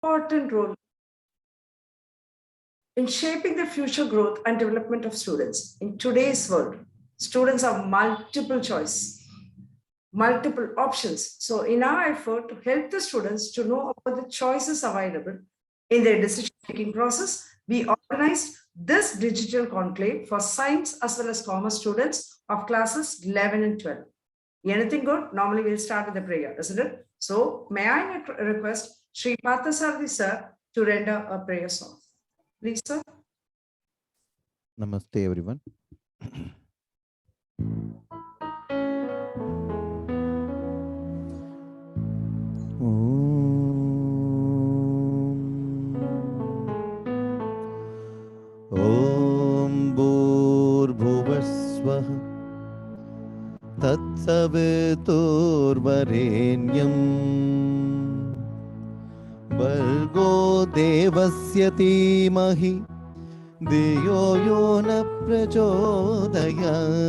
important role in shaping the future growth and development of students. In today's world, students have multiple choice, multiple options. So in our effort to help the students to know about the choices available in their decision-making process, we organized this digital conclave for science as well as commerce students of classes 11 and 12. Anything good? Normally we'll start with the prayer, isn't it? So may I request Sri Parthasarathi sir to render a prayer song. Please, sir. Namaste, everyone. Om Bhuvaswah Tatsaviturvarenyam Bargo Devasya Dhimahi Diyo Yona Prachodayat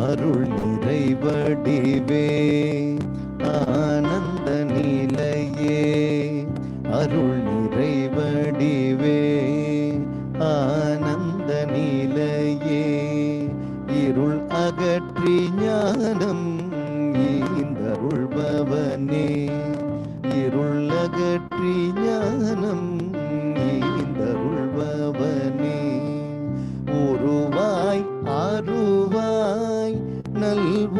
அருள் நிறைவடிவே ஆனந்த நிலையே அருள் நிறைவடிவே ஆனந்த நிலையே இருள் அகற்றி ஞானம் ஈந்தருள்பவனே இருள் அகற்றி ஞானம் ஈந்தருள்பவனே உருவாய் அருவாய் நல்வூக்கமுமாய்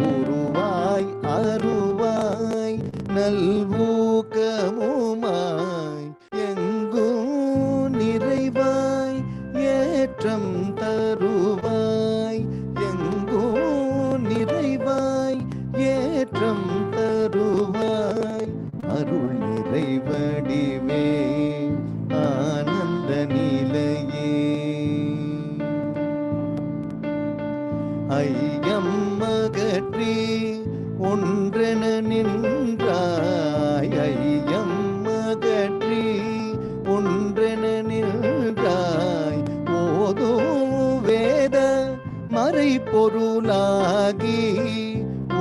உருவாய் அருவாய் நல்வூக்கமுமாய் எங்கும் நிறைவாய் ஏற்றம் தருவாய் எங்கும் நிறைவாய் ஏற்றம் தருவாய் அருள் நிறைவடிவே ஆனந்த நிலையே ஐயம் அகற்றி ஒன்றென நின்றாய் ஐயம் அகற்றி ஒன்றென நின்றாய் ஓதோ வேத மறைபொருளாகி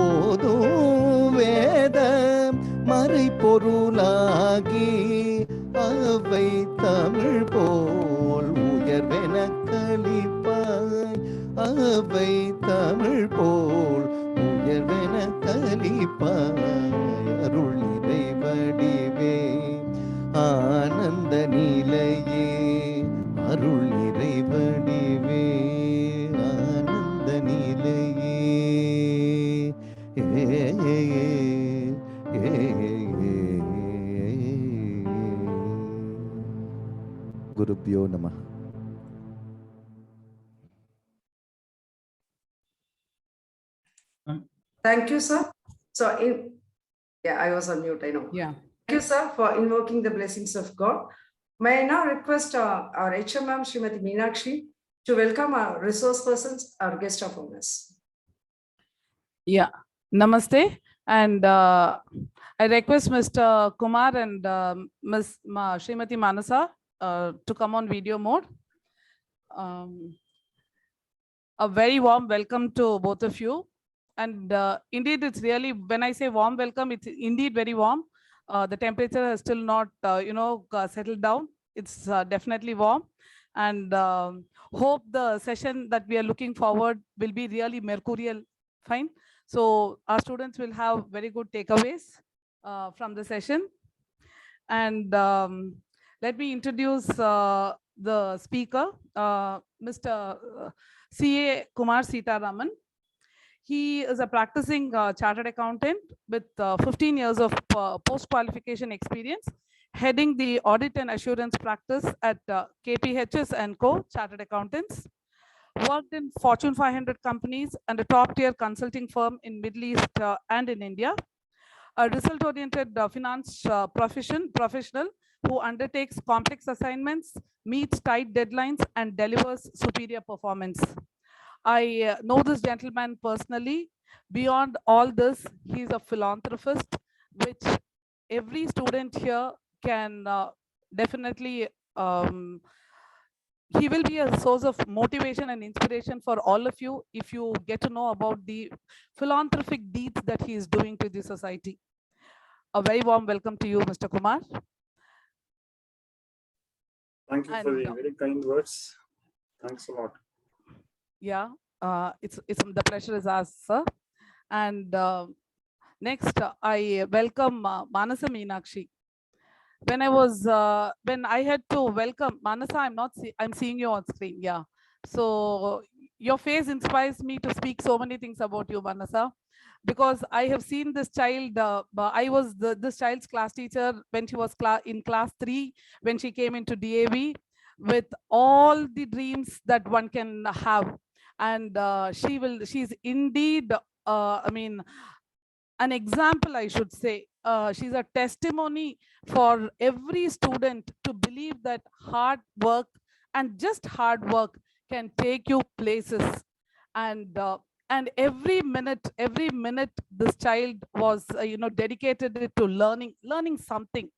ஓதோ வேத மறைபொருளாகி அவை தமிழ் போல் உயர்வென கலிப்பாய் அவை தமிழ் போல் உயர்வென கலிப்பாய் அருள் நிறைவடிவே ஆனந்த நிலையே அருள் நிறைவடிவே ஆனந்த நிலையே Gurubhyo Namah. Thank you, sir. So, I was on mute, I know. Yeah. Thank you, sir, for invoking the blessings of God. May I now request our HMM, Srimati Meenakshi, to welcome our resource persons, our guest of honors. Yeah. Namaste. And I request Mr. Kumar and Ms. Srimati Manasa to come on video mode. A very warm welcome to both of you. And indeed, it's really, when I say warm welcome, it's indeed very warm. The temperature has still not, settled down. It's definitely warm. And hope the session that we are looking forward will be really mercurial. Fine. So our students will have very good takeaways from the session. And let me introduce the speaker, Mr. C.A. Kumar Sitaraman. He is a practicing chartered accountant with 15 years of post-qualification experience, heading the audit and assurance practice at KPHS & Co. Chartered Accountants. Worked in Fortune 500 companies and a top-tier consulting firm in Middle East and in India. A result-oriented finance professional who undertakes complex assignments, meets tight deadlines, and delivers superior performance. I know this gentleman personally. Beyond all this, he's a philanthropist, which every student here can definitely he will be a source of motivation and inspiration for all of you if you get to know about the philanthropic deeds that he is doing to the society. A very warm welcome to you, Mr. Kumar. Thank you for the very kind words. Thanks a lot. Yeah, it's the pleasure is ours, sir. And next, I welcome Manasa Meenakshi. When I had to welcome Manasa, I'm seeing you on screen. Yeah. So your face inspires me to speak so many things about you, Manasa, because I have seen this child. I was this child's class teacher when she was in class 3, when she came into D.A.V. with all the dreams that one can have. And she's indeed, an example, I should say. She's a testimony for every student to believe that hard work and just hard work can take you places. And every minute this child was dedicated it to learning something.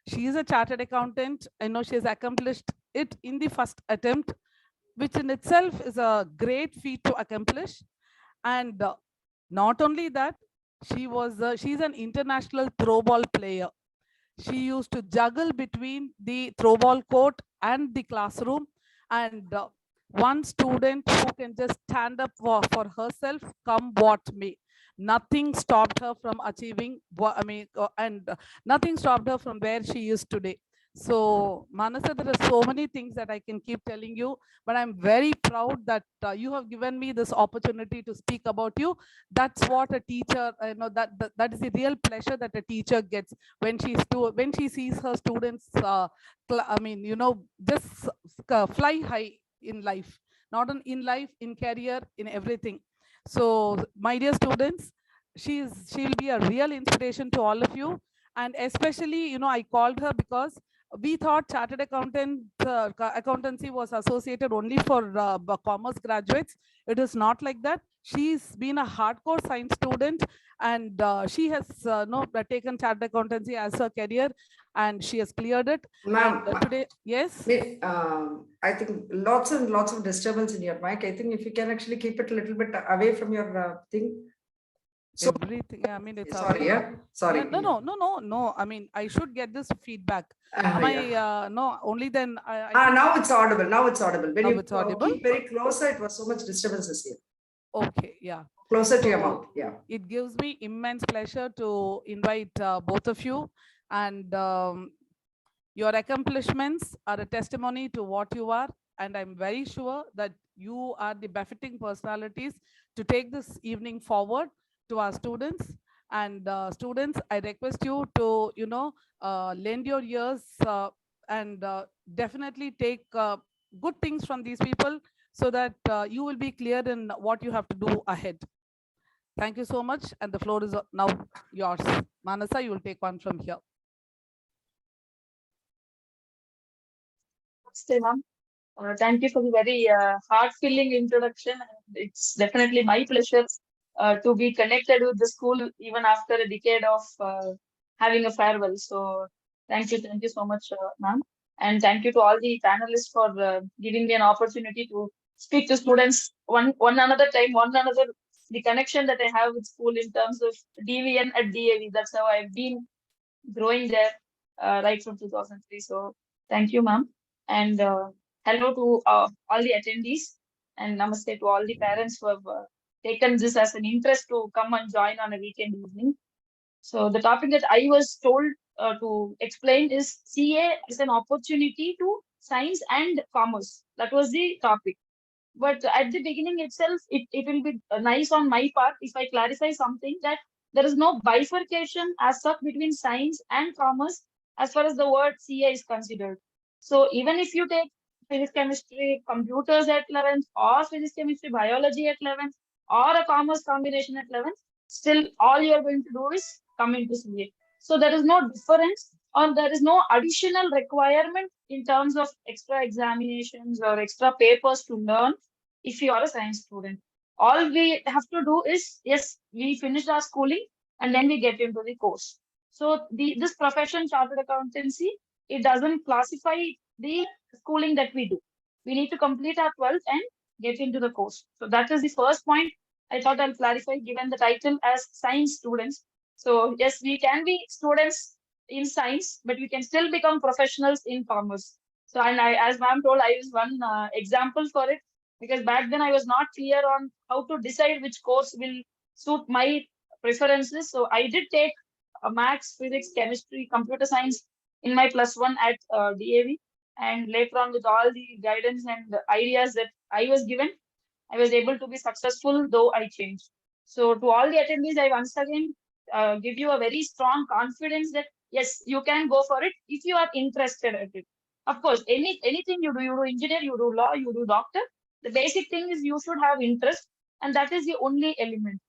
She is a chartered accountant. I know she has accomplished it in the first attempt, which in itself is a great feat to accomplish. And not only that, she's an international throwball player. She used to juggle between the throwball court and the classroom. And one student who can just stand up for herself, come what may. Nothing stopped her from achieving, and nothing stopped her from where she is today. So, Manasa, there are so many things that I can keep telling you, but I'm very proud that you have given me this opportunity to speak about you. That's what a teacher, that is the real pleasure that a teacher gets when she sees her students just fly high in life, not in life, in career, in everything. So my dear students, she'll be a real inspiration to all of you. And especially, I called her because we thought chartered accountancy was associated only for commerce graduates. It is not like that. She's been a hardcore science student, and she has taken chartered accountancy as her career, and she has cleared it. Ma'am, And today, yes. I think lots and lots of disturbance in your mic. I think if you can actually keep it a little bit away from your thing. So, everything. I mean, it's sorry. Yeah, sorry. No. I mean, I should get this feedback. Am I no? Only then. Now it's audible. Now it's audible. When now you it's audible. Keep very closer, it was so much disturbances here. Okay. Yeah. Closer to your mouth. Yeah. It gives me immense pleasure to invite both of you, and your accomplishments are a testimony to what you are. And I'm very sure that you are the befitting personalities to take this evening forward to our students. And students, I request you to, lend your ears and definitely take good things from these people, so that you will be clear in what you have to do ahead. Thank you so much. And the floor is now yours. Manasa, you will take one from here. Thank you for the very heart-filling introduction. It's definitely my pleasure to be connected with the school even after a decade of having a farewell. So thank you so much, ma'am. And thank you to all the panelists for giving me an opportunity to speak to students one another time, the connection that I have with school in terms of DVN at D.A.V. That's how I've been growing there right from 2003. So thank you, ma'am. And hello to all the attendees, and namaste to all the parents who have taken this as an interest to come and join on a weekend evening. So the topic that I was told to explain is CA is an opportunity to science and commerce. That was the topic. But at the beginning itself, it will be nice on my part if I clarify something, that there is no bifurcation as such between science and commerce as far as the word CA is considered. So even if you take physics, chemistry, computers at 11th, or physics, chemistry, biology at 11th, or a commerce combination at 11th, still all you are going to do is come into CA. So there is no difference, or there is no additional requirement in terms of extra examinations or extra papers to learn if you are a science student. All we have to do is, yes, we finished our schooling and then we get into the course. So this profession, chartered accountancy, it doesn't classify the schooling that we do. We need to complete our 12th and get into the course. So that is the first point I thought I'll clarify given the title as science students. So yes, we can be students in science, but we can still become professionals in commerce. So and as ma'am told, I use one example for it because back then I was not clear on how to decide which course will suit my preferences. So I did take maths, physics, chemistry, computer science in my +1 at D.A.V. And later on, with all the guidance and ideas that I was given, I was able to be successful, though I changed. So to all the attendees, I once again give you a very strong confidence that yes, you can go for it if you are interested in it. Of course, anything you do engineer, you do law, you do doctor. The basic thing is you should have interest, and that is the only element.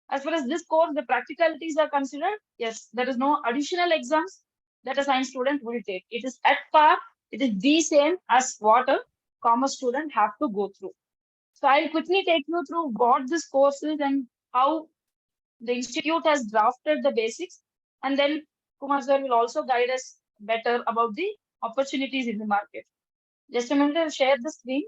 As far as this course, the practicalities are considered, yes, there is no additional exams that a science student will take. It is at par, it is the same as what a commerce student have to go through. So I'll quickly take you through what this course is and how the institute has drafted the basics. And then Kumar sir will also guide us better about the opportunities in the market. Just a minute, I'll share the screen.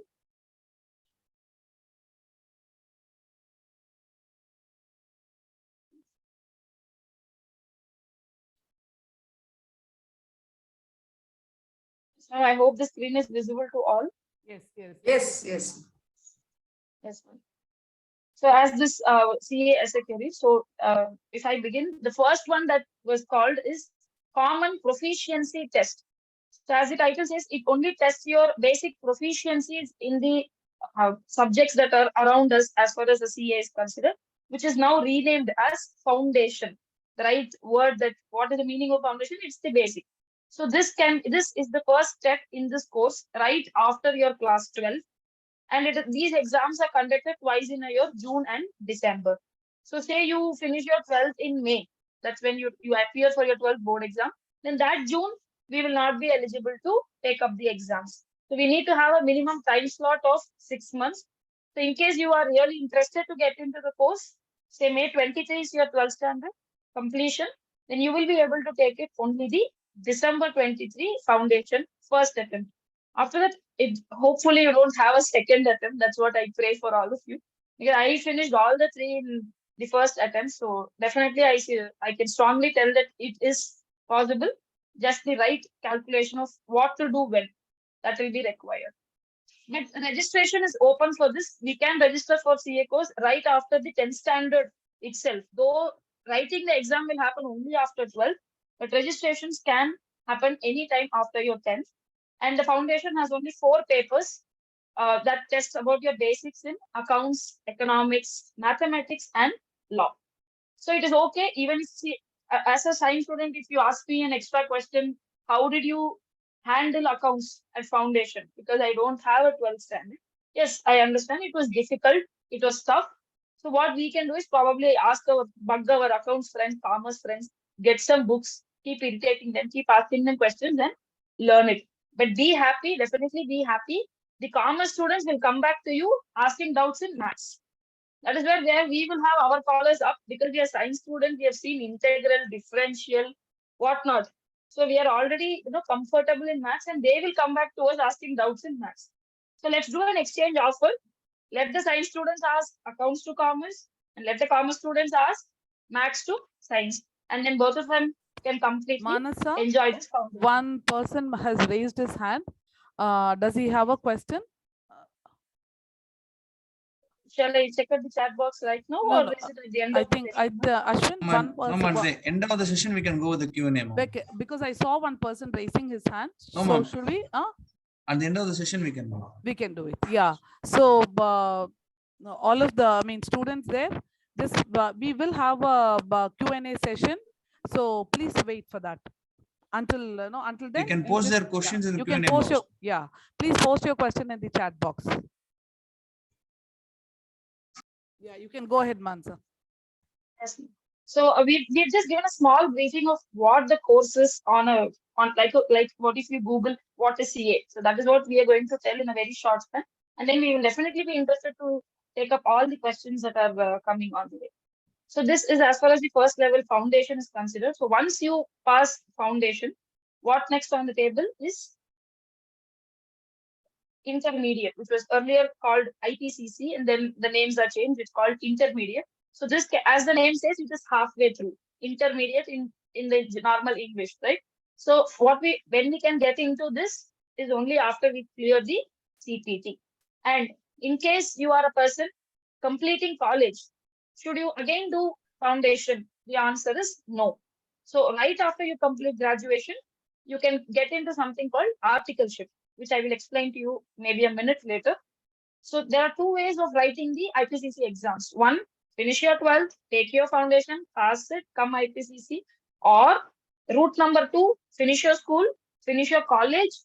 So I hope the screen is visible to all. Yes, yes. Yes, yes. Yes, ma'am. So as this CA as a query, so if I begin, the first one that was called is Common Proficiency Test. So as the title says, it only tests your basic proficiencies in the subjects that are around us as far as the CA is considered, which is now renamed as Foundation. The right word that what is the meaning of foundation? It's the basic. So this is the first step in this course right after your class 12. And these exams are conducted twice in a year, June and December. So say you finish your 12th in May, that's when you appear for your 12th board exam, then that June, we will not be eligible to take up the exams. So we need to have a minimum time slot of 6 months. So in case you are really interested to get into the course, say May 23 is your 12th standard completion, then you will be able to take it only the December 23 foundation first attempt. After that, hopefully you don't have a second attempt. That's what I pray for all of you. Because I finished all the 3 in the first attempt. So definitely I can strongly tell that it is possible. Just the right calculation of what to do when. That will be required. But registration is open for this. We can register for CA course right after the 10th standard itself. Though writing the exam will happen only after 12th, but registrations can happen anytime after your 10th. And the foundation has only 4 papers that test about your basics in accounts, economics, mathematics, and law. So it is okay, even if, as a science student, if you ask me an extra question, how did you handle accounts at foundation? Because I don't have a 12th standard. Yes, I understand it was difficult, it was tough. So what we can do is probably bug our accounts friends, commerce friends, get some books, keep irritating them, keep asking them questions, and learn it. But be happy, definitely be happy. The commerce students will come back to you asking doubts in maths. That is where we will have our collars up because we are science students. We have seen integral, differential, whatnot. So we are already comfortable in maths, and they will come back to us asking doubts in maths. So let's do an exchange offer. Let the science students ask accounts to commerce, and let the commerce students ask maths to science, and then both of them can completely Manasa, enjoy this foundation. one person has raised his hand. Does he have a question? Shall I check out the chat box right now, No, or no, is it at the end I of the think session? Ashwin, one person. At the end of the session, we can go with the Q&A, ma'am. Because I saw one person raising his hand. No, So ma'am. should we? At the end of the session, we can go. We can do it. Yeah. So all of the students there, this we will have a Q&A session. So please wait for that. Until then, they can post their questions in the Q&A post box. Please post your question in the chat box. Yeah, you can go ahead, Mansa. Yes. So we've just given a small briefing of what the course is on like what if you Google what is CA. So that is what we are going to tell in a very short span, and then we will definitely be interested to take up all the questions that are coming on the way. So this is as far as the first level foundation is considered. So once you pass foundation, what next on the table is intermediate, which was earlier called IPCC, and then the names are changed. It's called intermediate. So this, as the name says, it is halfway through. Intermediate in the normal English, right? So when we can get into this is only after we clear the CPT. And in case you are a person completing college, should you again do foundation? The answer is no. So right after you complete graduation, you can get into something called articleship, which I will explain to you maybe a minute later. So there are two ways of writing the IPCC exams. One, finish your 12th, take your foundation, pass it, come IPCC. Or route number two, finish your school, finish your college,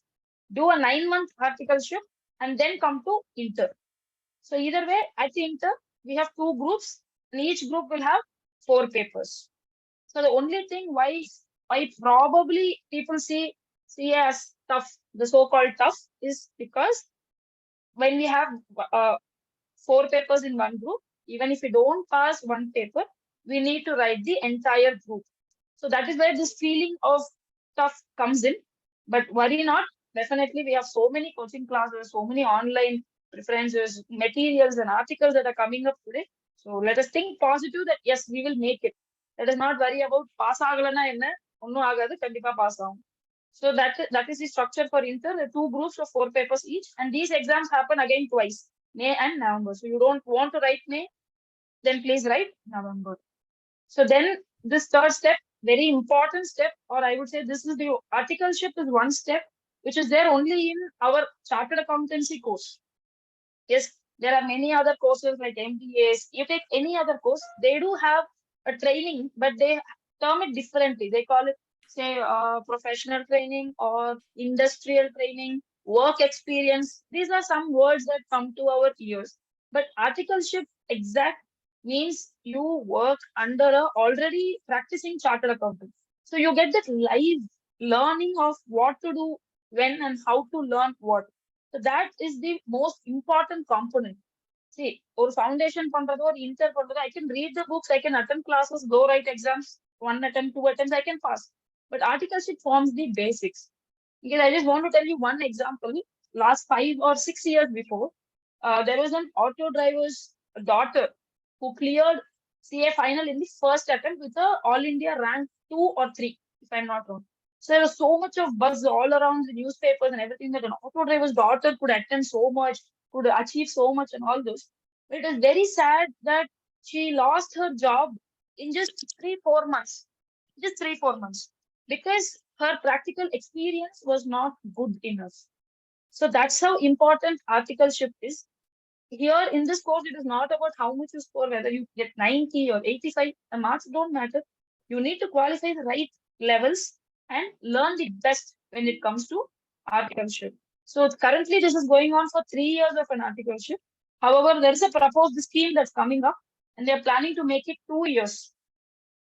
do a 9-month articleship, and then come to inter. So either way, at the inter, we have two groups, and each group will have 4 papers. So the only thing why probably people see as tough, the so-called tough, is because when we have 4 papers in one group, even if we don't pass one paper, we need to write the entire group. So that is where this feeling of tough comes in. But worry not. Definitely, we have so many coaching classes, so many online references, materials, and articles that are coming up today. So let us think positive that yes, we will make it. Let us not worry about pass agalana enna, onnu agadu, kandipa pass agum. So that is the structure for inter, the 2 groups of 4 papers each, and these exams happen again twice, May and November. So you don't want to write May, then please write November. So then this third step, very important step, or I would say this is the articleship is one step, which is there only in our chartered accountancy course. Yes, there are many other courses like MBAs. You take any other course, they do have a training, but they term it differently. They call it, say, professional training or industrial training, work experience. These are some words that come to our ears. But articleship exact means you work under a already practicing chartered accountant. So you get that live learning of what to do, when, and how to learn what. So that is the most important component. See, or foundation pandratho or inter pandratho, I can read the books, I can attend classes, go write exams, 1 attempt, 2 attempts, I can pass. But articleship forms the basics. Because I just want to tell you one example. Last 5 or 6 years before, there was an auto driver's daughter who cleared CA final in the first attempt with a All India rank 2 or 3, if I'm not wrong. So there was so much of buzz all around the newspapers and everything that an auto driver's daughter could attempt so much, could achieve so much and all those. But it is very sad that she lost her job in just 3-4 months. Just 3-4 months. Because her practical experience was not good enough. So that's how important articleship is. Here in this course, it is not about how much you score, whether you get 90 or 85, the marks don't matter. You need to qualify the right levels and learn the best when it comes to articleship. So currently this is going on for 3 years of an articleship. However, there is a proposed scheme that's coming up and they're planning to make it 2 years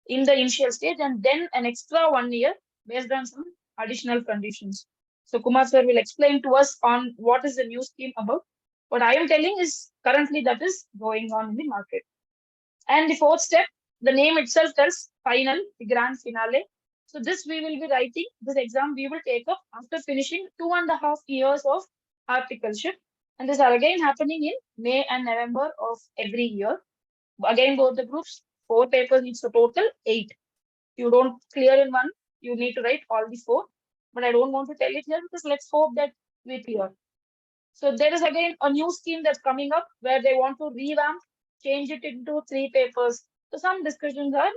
in the initial stage and then an extra 1 year based on some additional conditions. So Kumar sir will explain to us on what is the new scheme about. What I am telling is currently that is going on in the market. And the 4th step, the name itself tells final, the grand finale. So this we will be writing, this exam we will take up after finishing 2.5 years of articleship. And this are again happening in May and November of every year. Again, both the groups, 4 papers, it's a total 8. You don't clear in one, you need to write all the 4. But I don't want to tell it here because let's hope that we clear. So there is again a new scheme that's coming up where they want to revamp, change it into 3 papers. So some discussions are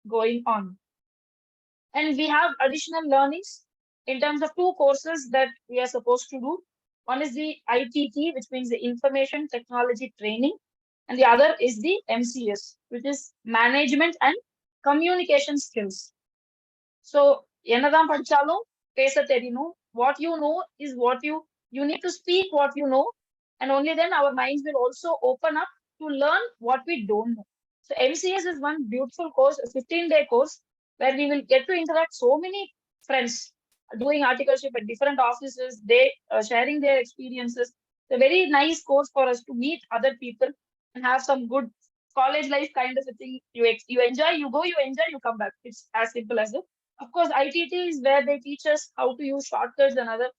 going on. And we have additional learnings in terms of 2 courses that we are supposed to do. One is the ITT, which means the Information Technology Training. And the other is the MCS, which is Management and Communication Skills. So, என்னதான் படிச்சாலும் பேச தெரியணும். What you know is what you need to speak what you know, and only then our minds will also open up to learn what we don't know. So MCS is one beautiful course, a 15-day course where we will get to interact so many friends doing articleship at different offices, they sharing their experiences. It's a very nice course for us to meet other people and have some good college life kind of a thing. You enjoy, you go, you enjoy, you come back. It's as simple as that. Of course, ITT is where they teach us how to use shortcuts and other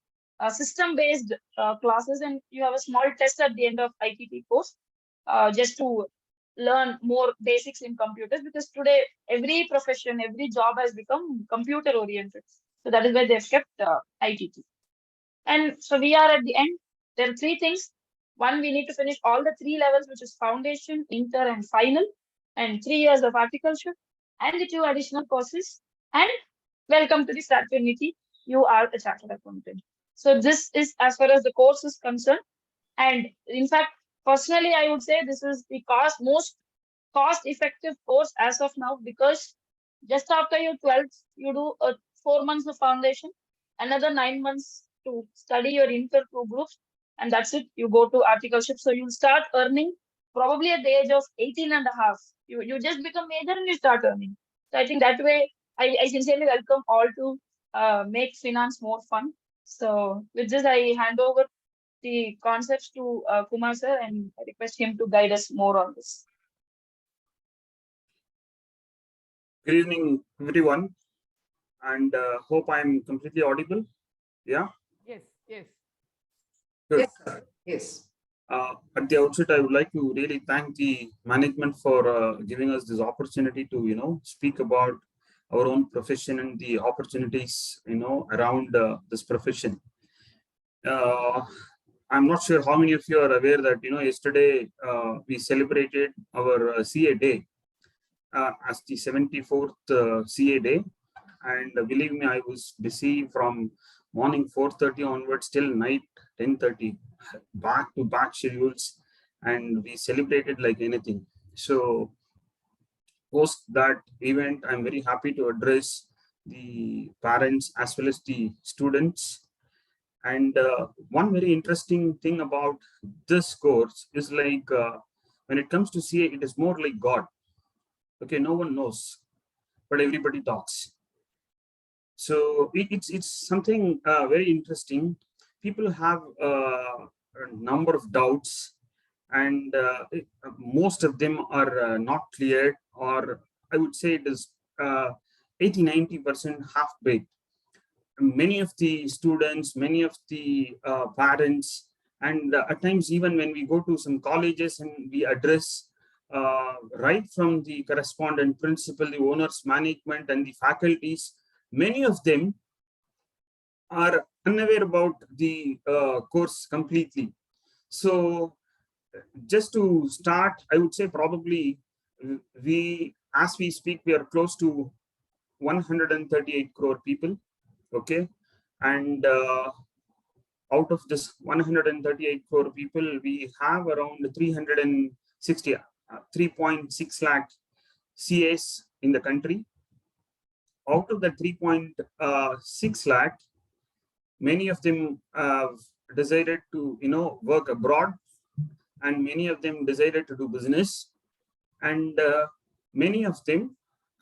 system-based classes, and you have a small test at the end of ITT course, just to learn more basics in computers, because today every profession, every job has become computer oriented. So that is why they've kept ITT. And so we are at the end. There are three things. One, we need to finish all the three levels, which is foundation, inter, and final, and 3 years of horticulture, and the 2 additional courses. And welcome to the fraternity. You are a chartered accountant. So this is as far as the course is concerned. And in fact, personally, I would say this is the most cost-effective course as of now, because just after your 12th, you do 4 months of foundation, another 9 months to study your inter 2 groups, and that's it. You go to articleship. So you'll start earning probably at the age of 18 and a half. You just become major and you start earning. So I think that way, I sincerely welcome all to make finance more fun. So with this, I hand over the concepts to Kumar sir, and I request him to guide us more on this. Good evening, everyone, and hope I'm completely audible. Yeah. Yes, yes. Good. Yes, sir. Yes. At the outset, I would like to really thank the management for giving us this opportunity to, speak about our own profession and the opportunities, around this profession. I'm not sure how many of you are aware that, yesterday we celebrated our CA day as the 74th CA day. And believe me, I was busy from morning 4:30 onwards till night 10:30, back-to-back schedules, and we celebrated like anything. So post that event, I'm very happy to address the parents as well as the students. And one very interesting thing about this course is like when it comes to CA, it is more like God. Okay, no one knows, but everybody talks. So it's something very interesting. People have a number of doubts, and most of them are not cleared, or I would say it is 80-90% half-baked. Many of the students, many of the parents, and at times even when we go to some colleges and we address right from the correspondent principal, the owners, management, and the faculties, many of them are unaware about the course completely. So just to start, I would say probably as we speak, we are close to 138 crore people. Okay. And out of this 138 crore people, we have around 3.6 lakh CAs in the country. Out of the 3.6 lakh, many of them have decided to work abroad, and many of them decided to do business, and many of them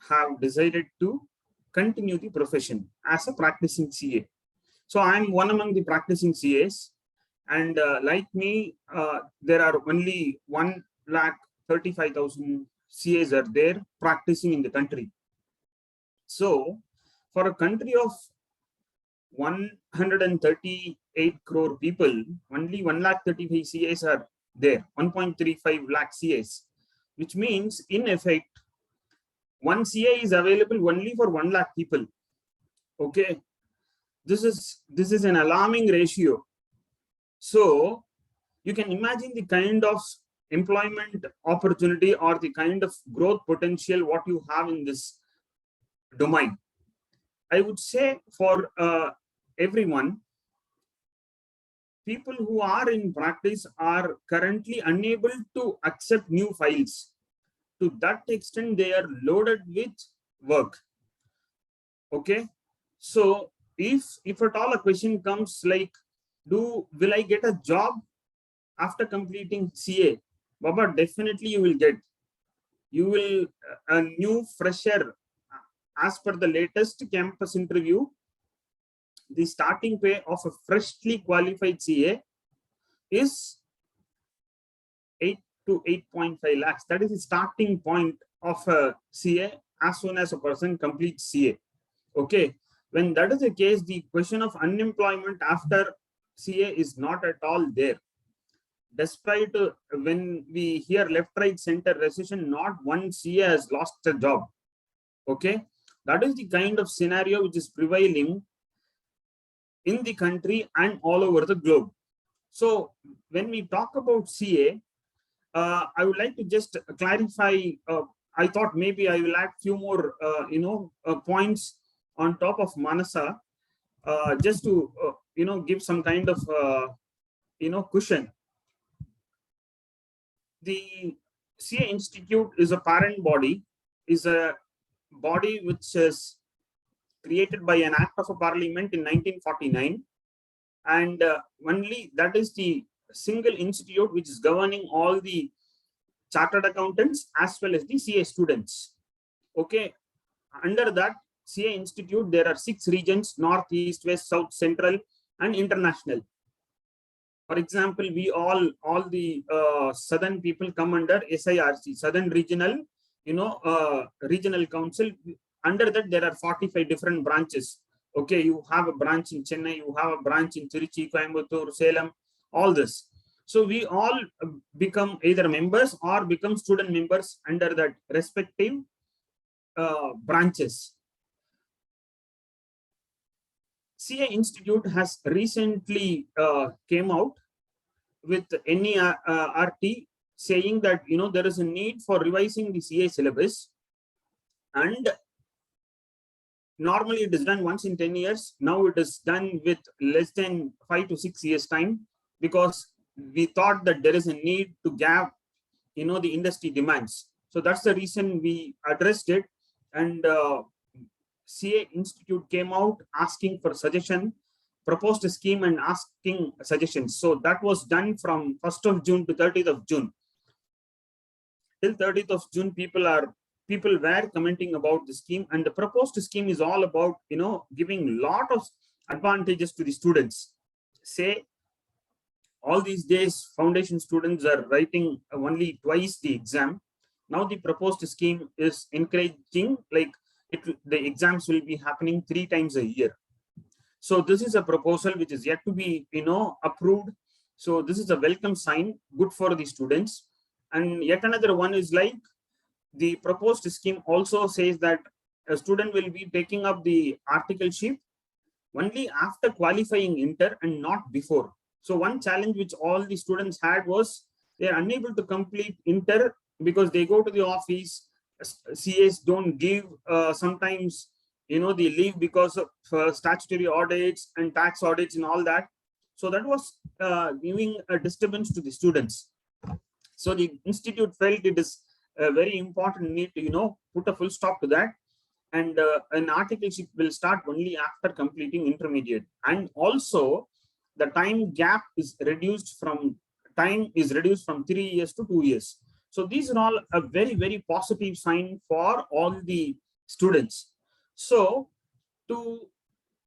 have decided to continue the profession as a practicing CA. So I'm one among the practicing CAs, and like me, there are only 135,000 CAs are there practicing in the country. So for a country of 138 crore people, only 135 CAs are there, 1.35 lakh CAs, which means in effect, one CA is available only for 1 lakh people. Okay, this is an alarming ratio. So you can imagine the kind of employment opportunity or the kind of growth potential what you have in this domain. I would say for everyone, people who are in practice are currently unable to accept new files. To that extent, they are loaded with work. Okay, so if at all a question comes like, will I get a job after completing CA? Baba, definitely you will get. You will a new fresher. As per the latest campus interview, the starting pay of a freshly qualified CA is 8 to 8.5 lakhs. That is the starting point of a CA as soon as a person completes CA. Okay, when that is the case, the question of unemployment after CA is not at all there. Despite when we hear left, right, center recession, not one CA has lost a job. Okay, that is the kind of scenario which is prevailing in the country and all over the globe. So when we talk about CA, I would like to just clarify. I thought maybe I will add few more, points on top of Manasa, just to give some kind of cushion. The CA Institute is a parent body, is a body which is created by an act of a parliament in 1949, and only that is the single institute which is governing all the chartered accountants as well as the CA students. Okay, under that CA Institute, there are 6 regions: North, East, West, South, Central, and International. For example, we all the southern people come under SIRC, Southern Regional, Regional Council. Under that, there are 45 different branches. Okay, you have a branch in Chennai, you have a branch in Tiruchi, Coimbatore, Salem, all this. So we all become either members or become student members under that respective branches. CA Institute has recently came out with NERT saying that there is a need for revising the CA syllabus, and normally it is done once in 10 years. Now it is done with less than 5 to 6 years time, because we thought that there is a need to gap the industry demands. So that's the reason we addressed it, and CA Institute came out asking for suggestion, proposed a scheme and asking suggestions. So that was done from 1st of June to 30th of June. Till 30th of June, people were commenting about the scheme, and the proposed scheme is all about giving lot of advantages to the students. Say all these days foundation students are writing only twice the exam. Now the proposed scheme is encouraging, like the exams will be happening 3 times a year. So this is a proposal which is yet to be approved. So this is a welcome sign, good for the students. And yet another one is like the proposed scheme also says that a student will be taking up the articleship only after qualifying inter and not before. So one challenge which all the students had was they are unable to complete inter because they go to the office. CAs don't give sometimes the leave because of statutory audits and tax audits and all that. So that was giving a disturbance to the students. So the institute felt it is a very important need to put a full stop to that, and an articleship will start only after completing intermediate. And also the time gap is reduced from 3 years to 2 years. So these are all a very, very positive sign for all the students. So to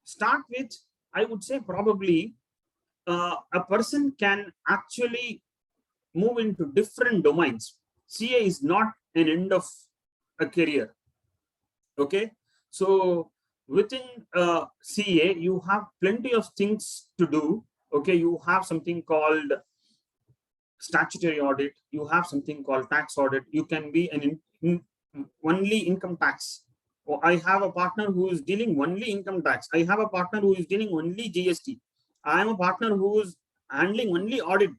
start with, I would say probably a person can actually move into different domains. CA is not an end of a career. Okay, so within CA, you have plenty of things to do. Okay, you have something called statutory audit, you have something called tax audit, you can be only income tax. Or I have a partner who is dealing only income tax. I have a partner who is dealing only GST. I am a partner who is handling only audit.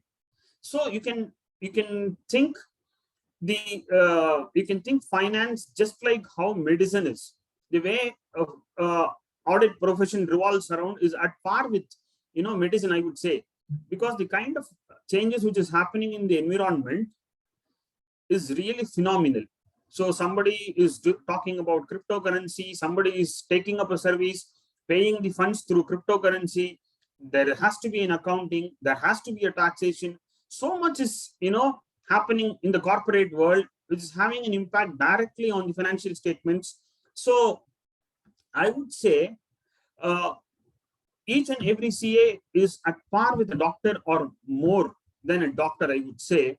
So you can think you can think finance just like how medicine is. The way audit profession revolves around is at par with medicine, I would say, because the kind of changes which is happening in the environment is really phenomenal. So somebody is talking about cryptocurrency, somebody is taking up a service, paying the funds through cryptocurrency. There has to be an accounting, there has to be a taxation. So much is happening in the corporate world, which is having an impact directly on the financial statements. So I would say each and every CA is at par with a doctor or more than a doctor, I would say,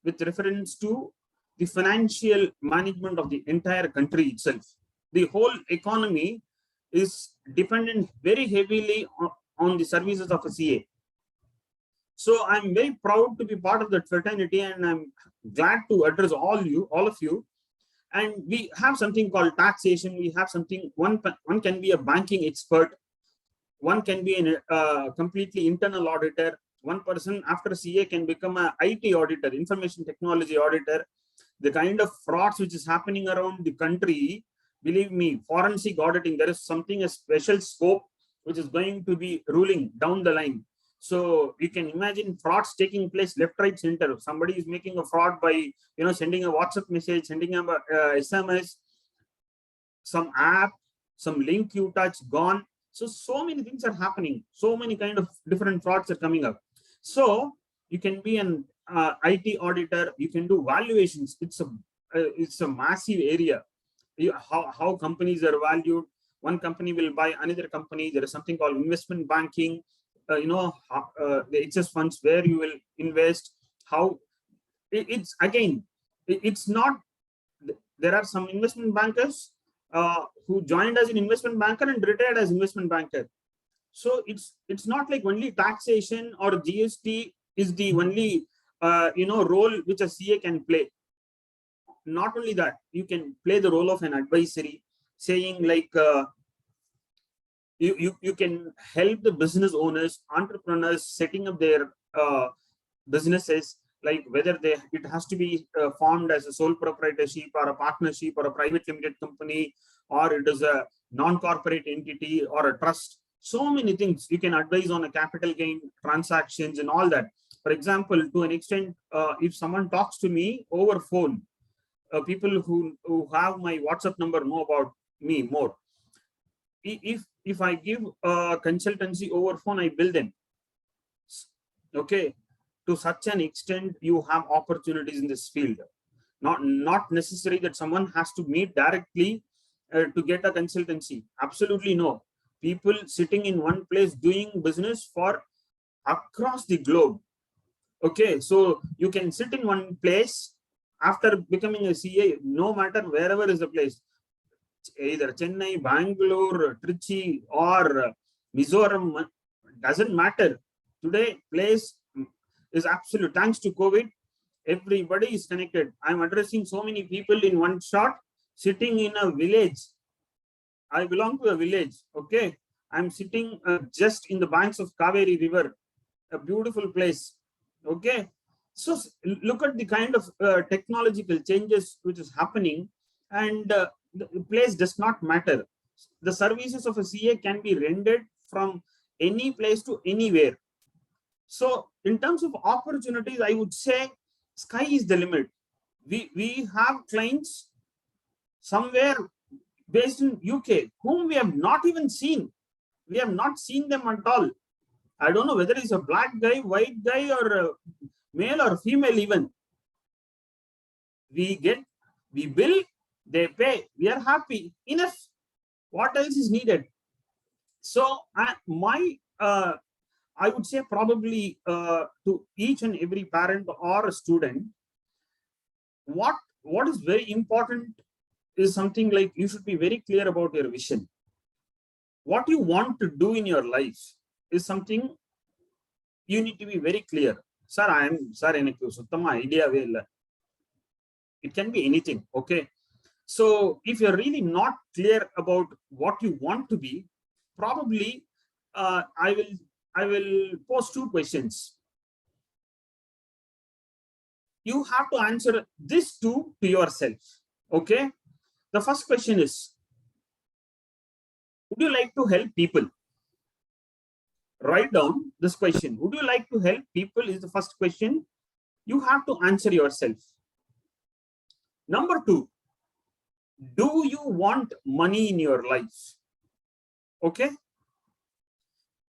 with reference to the financial management of the entire country itself. The whole economy is dependent very heavily on the services of a CA. So I'm very proud to be part of that fraternity, and I'm glad to address all of you. And we have something called taxation. We have something, one can be a banking expert. One can be a completely internal auditor. One person after CA can become an IT auditor, information technology auditor. The kind of frauds which is happening around the country, believe me, forensic auditing, there is something, a special scope which is going to be ruling down the line. So you can imagine frauds taking place left, right, center. If somebody is making a fraud by sending a WhatsApp message, sending a SMS, some app, some link you touch, gone. So many things are happening. So many kind of different frauds are coming up. So you can be an IT auditor. You can do valuations. It's a massive area. How companies are valued. One company will buy another company. There is something called investment banking. The excess funds where you will invest. How it's not. There are some investment bankers who joined as an investment banker and retired as investment banker. So it's not like only taxation or GST is the only role which a CA can play. Not only that, you can play the role of an advisory, saying like you can help the business owners, entrepreneurs setting up their businesses, like whether it has to be formed as a sole proprietorship or a partnership or a private limited company, or it is a non-corporate entity or a trust. So many things you can advise on a capital gain transactions and all that. For example, to an extent, if someone talks to me over phone, people who have my WhatsApp number know about me more. If I give a consultancy over phone, I bill them. Okay, to such an extent, you have opportunities in this field. Not necessary that someone has to meet directly to get a consultancy. Absolutely no. People sitting in one place doing business for across the globe. Okay, so you can sit in one place after becoming a CA, no matter wherever is the place, either Chennai, Bangalore, Trichy, or Mizoram, doesn't matter. Today, place is absolute. Thanks to COVID, everybody is connected. I'm addressing so many people in one shot, sitting in a village. I belong to a village. Okay, I'm sitting just in the banks of Kaveri River, a beautiful place. Okay, so look at the kind of technological changes which is happening, and the place does not matter. The services of a CA can be rendered from any place to anywhere. So in terms of opportunities, I would say sky is the limit. We have clients somewhere based in UK whom we have not even seen. We have not seen them at all. I don't know whether it's a black guy, white guy, or a male or female even. We bill, they pay, we are happy. Enough. What else is needed? So I would say probably to each and every parent or a student, what is very important is something like you should be very clear about your vision. What you want to do in your life is something you need to be very clear. Sir, idea. It can be anything. Okay. So if you're really not clear about what you want to be, probably I will pose two questions. You have to answer this two to yourself. Okay. The first question is, would you like to help people? Write down this question. Would you like to help people is the first question you have to answer yourself. Number two, do you want money in your life? Okay.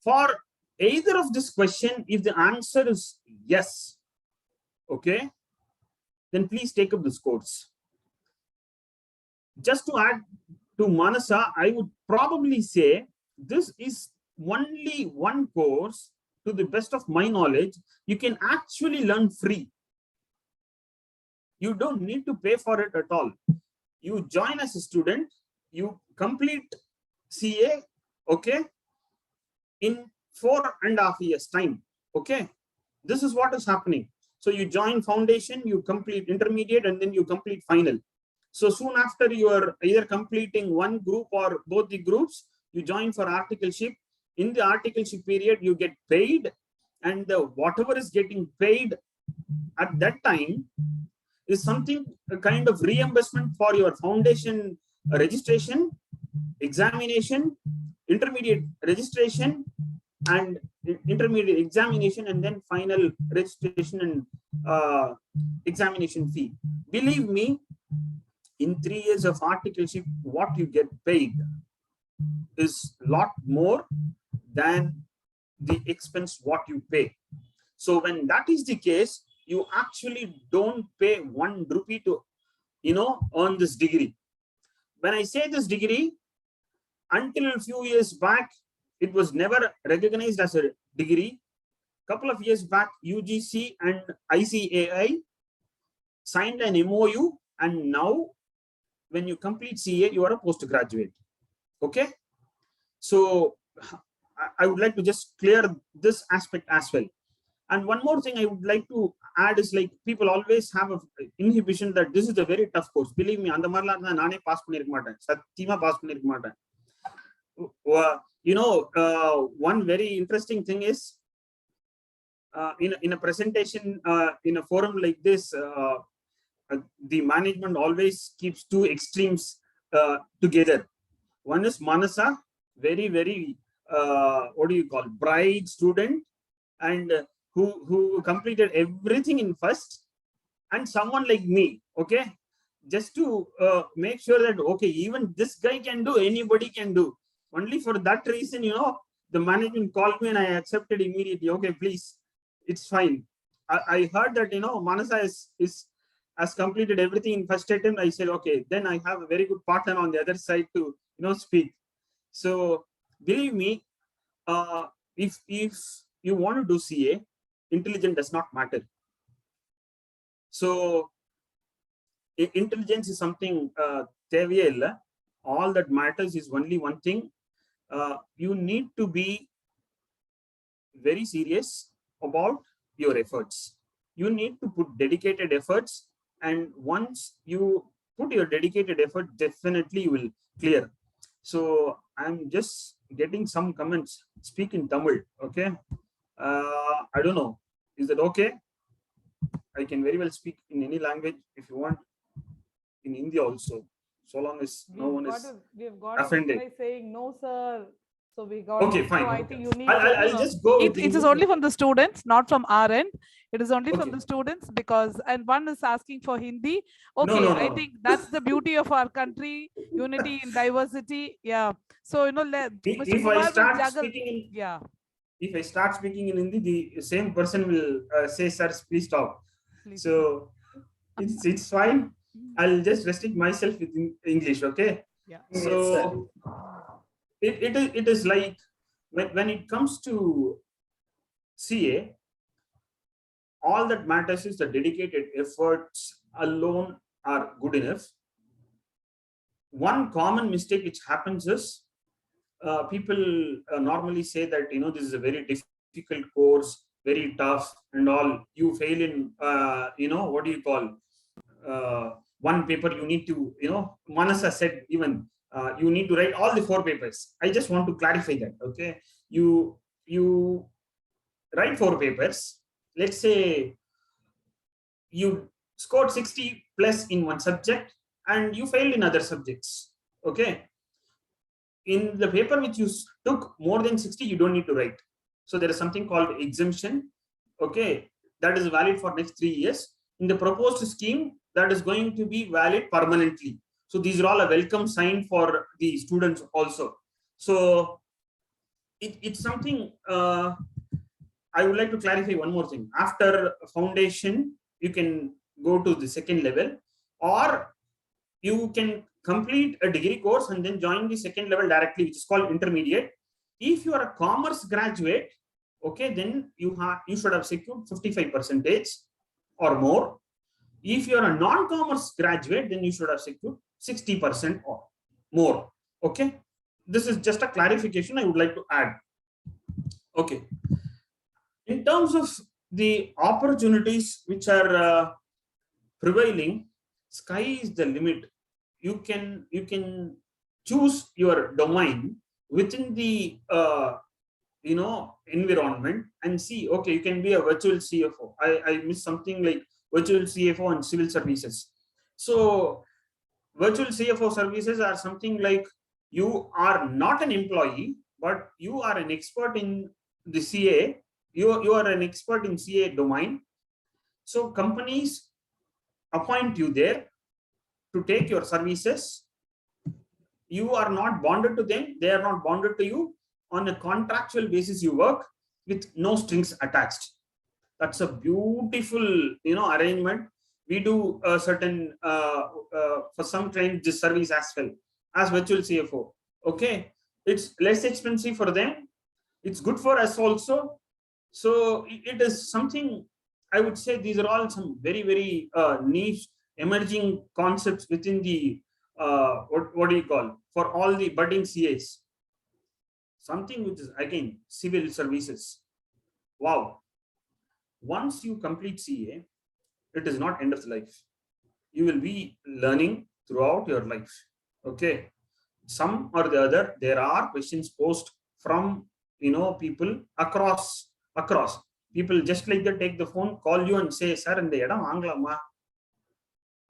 For either of this question, if the answer is yes, okay, then please take up this course. Just to add to Manasa, I would probably say this is only one course, to the best of my knowledge, you can actually learn free. You don't need to pay for it at all. You join as a student, you complete CA, okay, in 4.5 years time. Okay, This is what is happening. So you join foundation, you complete intermediate, and then you complete final. So soon after you are either completing one group or both the groups, you join for articleship. In the articleship period, you get paid, and whatever is getting paid at that time is something, a kind of reimbursement for your foundation registration, examination, intermediate registration, and intermediate examination, and then final registration and examination fee. Believe me, in 3 years of articleship, what you get paid is a lot more than the expense what you pay. So when that is the case, you actually don't pay 1 rupee to, earn this degree. When I say this degree, until a few years back, it was never recognized as a degree. Couple of years back, UGC and ICAI signed an MOU, and now when you complete CA, you are a postgraduate. Okay. So I would like to just clear this aspect as well. And one more thing I would like to add is, like, people always have an inhibition that this is a very tough course. Believe me, அந்த மாதிரிலாம் இருந்தா நானே pass பண்ணிருக்க மாட்டேன், சத்தியமா pass பண்ணிருக்க மாட்டேன். One very interesting thing is, in a presentation, in a forum like this, the management always keeps two extremes together. One is Manasa, very, very, what do you call, bright student, and who completed everything in first, and someone like me, okay, just to make sure that, okay, even this guy can do, anybody can do. Only for that reason, the management called me and I accepted immediately. Okay, please, it's fine. I heard that, Manasa has completed everything in first attempt. I said, okay, then I have a very good partner on the other side to, speak. So believe me, if you want to do CA, intelligence does not matter. So intelligence is something தேவையே இல்லை. All that matters is only one thing. You need to be very serious about your efforts. You need to put dedicated efforts, and once you put your dedicated effort, definitely you will clear. So I'm just getting some comments. Speak in Tamil, okay? I don't know. Is that okay? I can very well speak in any language if you want, in India also, so long as no one is offended. Saying no, sir. So we got. Okay, fine. So I think you need. I'll just go. It is only from the students, not from our end. It is only from Okay. the students, because, and one is asking for Hindi. Okay, No. I think that's the beauty of our country, unity in diversity. Yeah. So If I start speaking in, yeah. If I start speaking in Hindi, the same person will say, "Sir, please stop." Please. So it's fine. I'll just restrict myself with English, okay? Yeah. So it is like, when it comes to CA, all that matters is the dedicated efforts alone are good enough. One common mistake which happens is, people normally say that, this is a very difficult course, very tough and all. You fail in, what do you call, one paper you need to, Manasa said, even you need to write all the 4 papers. I just want to clarify that, okay? You write 4 papers. Let's say you scored 60 plus in one subject and you failed in other subjects, okay? In the paper which you took more than 60, you don't need to write. So there is something called exemption, okay? That is valid for next 3 years. In the proposed scheme, that is going to be valid permanently. So these are all a welcome sign for the students also. So it's something, I would like to clarify one more thing. After foundation, you can go to the second level, or you can complete a degree course and then join the second level directly, which is called intermediate. If you are a commerce graduate, okay, then you should have secured 55% or more. If you are a non-commerce graduate, then you should have secured 60% or more. Okay, this is just a clarification I would like to add. Okay, in terms of the opportunities which are prevailing, sky is the limit. You can choose your domain within the environment and see, okay, you can be a virtual CFO. I missed something like virtual CFO and civil services. So virtual CFO services are something like you are not an employee, but you are an expert in the CA. You are an expert in CA domain. So companies appoint you there to take your services. You are not bonded to them. They are not bonded to you. On a contractual basis, you work with no strings attached. That's a beautiful, arrangement. We do a certain, for some clients, this service as well as virtual CFO. Okay. It's less expensive for them. It's good for us also. So it is something, I would say these are all some very, very niche emerging concepts within the, what do you call, for all the budding CAs. Something which is, again, civil services. Wow. Once you complete CA, it is not end of life. You will be learning throughout your life. Okay. Some or the other, there are questions posed from, people across. People just like that take the phone, call you and say, sir, இந்த இடம் வாங்கலாமா,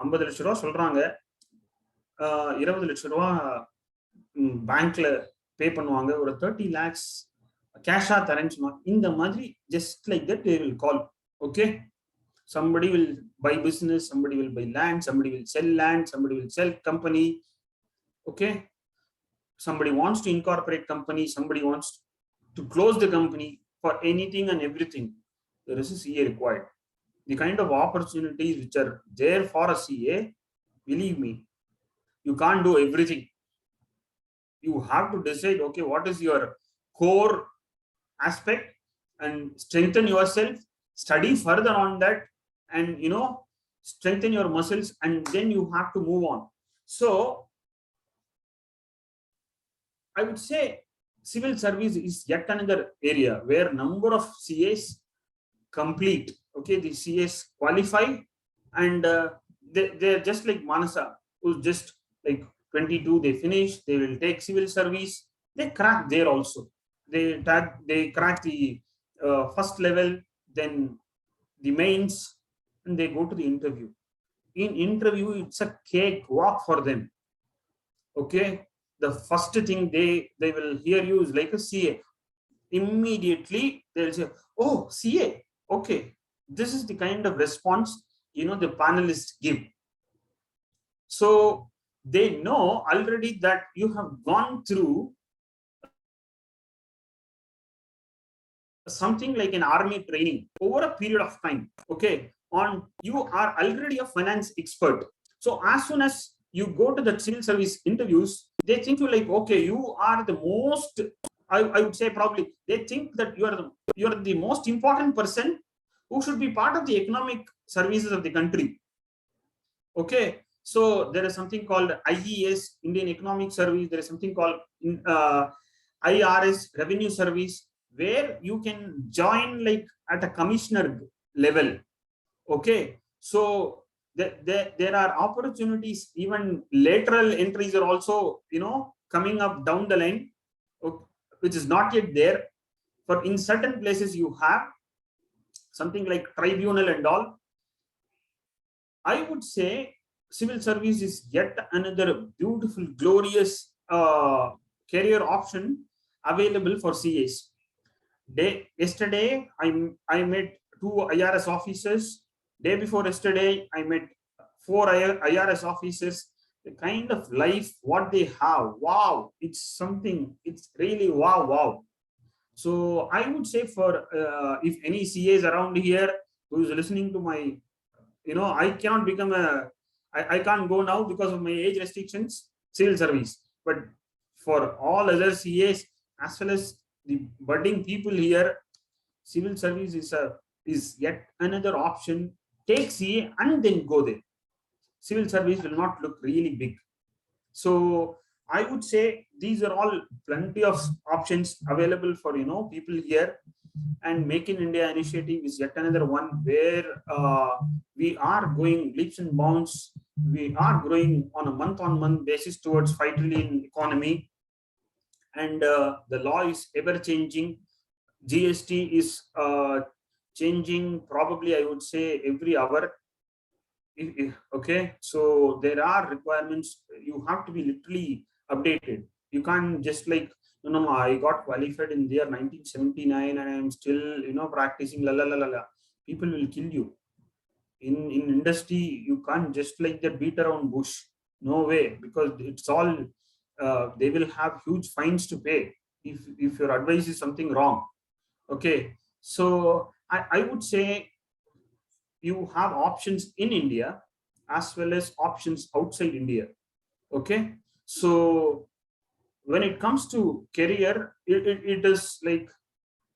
50 லட்சம் ரூபா சொல்றாங்க, 20 லட்சம் ரூபா பேங்க்ல பே பண்ணுவாங்க, ஒரு 30 lakhs கேஷா தரேன்னு இந்த மாதிரி, just like that they will call. Okay. Somebody will buy business, somebody will buy land, somebody will sell land, somebody will sell company. Okay. Somebody wants to incorporate company, somebody wants to close the company. For anything and everything, there is a CA required. The kind of opportunities which are there for a CA, believe me, you can't do everything. You have to decide, okay, what is your core aspect, and strengthen yourself, study further on that, and strengthen your muscles, and then you have to move on. So I would say civil service is yet another area where number of CAs complete. Okay, the CAs qualify, and they're just like Manasa, who's just like 22, they finish, they will take civil service, they crack there also. They crack the first level, then the mains, and they go to the interview. In interview, it's a cake walk for them. Okay. The first thing they will hear you is like a CA. Immediately they'll say, oh, CA, okay. This is the kind of response the panelists give. So they know already that you have gone through something like an army training over a period of time. Okay. You are already a finance expert. So as soon as you go to the civil service interviews, they think you like, okay, you are the most, I would say probably they think that you are the most important person who should be part of the economic services of the country. Okay. So there is something called IES, Indian Economic Service. There is something called IRS, Revenue Service, where you can join like at a commissioner level. Okay. So there are opportunities, even lateral entries are also coming up down the line, which is not yet there. But in certain places you have something like tribunal and all. I would say civil service is yet another beautiful, glorious career option available for CAs. Yesterday I met 2 IRS officers. Day before yesterday, I met 4 IRS officers. The kind of life what they have, wow, it's something, it's really wow. So I would say for if any CAs around here who is listening to my, I cannot become I can't go now because of my age restrictions, civil service. But for all other CAs as well as the budding people here, civil service is yet another option. Take CA and then go there. Civil service will not look really big. So I would say these are all plenty of options available for people here. and Make in India initiative is yet another one where we are going leaps and bounds. We are growing on a month-on-month basis towards 5 trillion economy, and the law is ever changing. GST is changing probably, I would say, every hour. Okay, so there are requirements. You have to be literally updated. You can't just like, I got qualified in the year 1979 and I'm still, practicing la la la la la. People will kill you. In industry, you can't just like that beat around bush. No way, because it's all they will have huge fines to pay if your advice is something wrong. Okay, so I would say you have options in India as well as options outside India. Okay, so when it comes to career, it is like,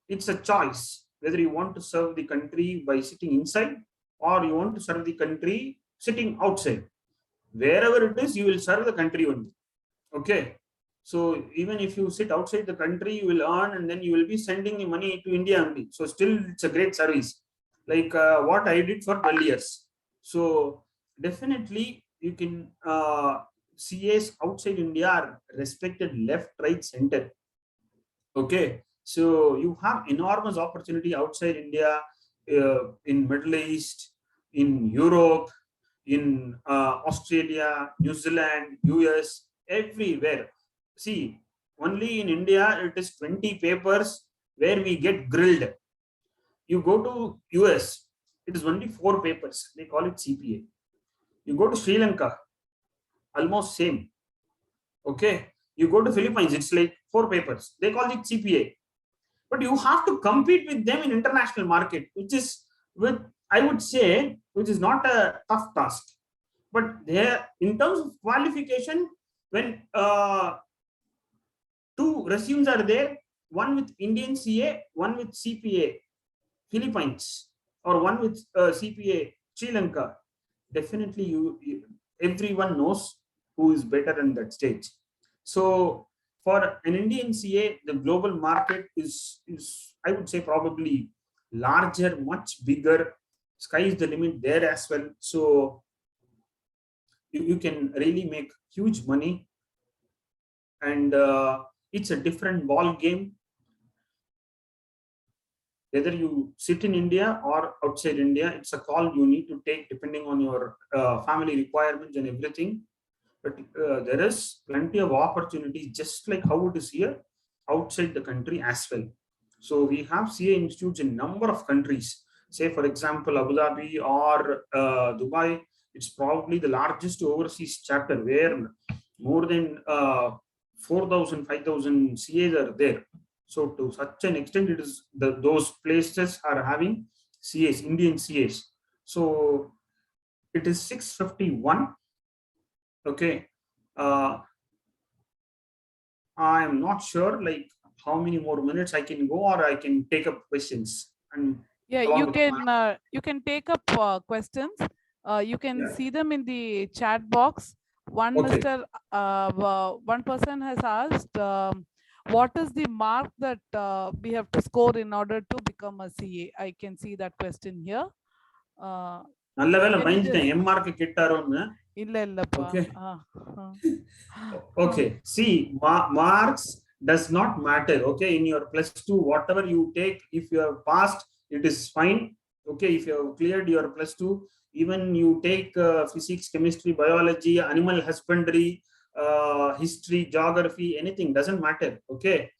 it's a choice whether you want to serve the country by sitting inside or you want to serve the country sitting outside. Wherever it is, you will serve the country only. Okay, so even if you sit outside the country, you will earn and then you will be sending the money to India only. So still it's a great service, like what I did for 12 years. So definitely you can CAs outside India are respected left, right, center. Okay, so you have enormous opportunity outside India, in Middle East, in Europe, in Australia, New Zealand, US, everywhere. See, only in India it is 20 papers where we get grilled. You go to US, it is only 4 papers. They call it CPA. You go to Sri Lanka, almost same. Okay, you go to Philippines, it's like 4 papers. They call it CPA. But you have to compete with them in international market, which is, I would say, which is not a tough task. But there, in terms of qualification, when 2 resumes are there, one with Indian CA, one with CPA Philippines, or one with CPA Sri Lanka, definitely everyone knows who is better in that stage. So for an Indian CA, the global market is I would say probably larger, much bigger. Sky is the limit there as well. So you can really make huge money, and it's a different ball game whether you sit in India or outside India. It's a call you need to take depending on your family requirements and everything. But there is plenty of opportunities, just like how it is here outside the country as well. So we have CA institutes in number of countries. Say, for example, Abu Dhabi or Dubai. It's probably the largest overseas chapter where more than 4,000, 5,000 CAs are there. So to such an extent, it is those places are having CAs, Indian CAs. So it is 6:51. Okay. I'm not sure like how many more minutes I can go, or I can take up questions. And yeah, you can take up questions. You can see them in the chat box. One one person has asked, what is the mark that we have to score in order to become a CA? I can see that question here. Okay, see, marks does not matter. Okay, in your +2, whatever you take, if you have passed, it is fine. Okay, if you have cleared your +2, even you take physics, chemistry, biology, animal husbandry, history, geography, anything, doesn't matter. Okay,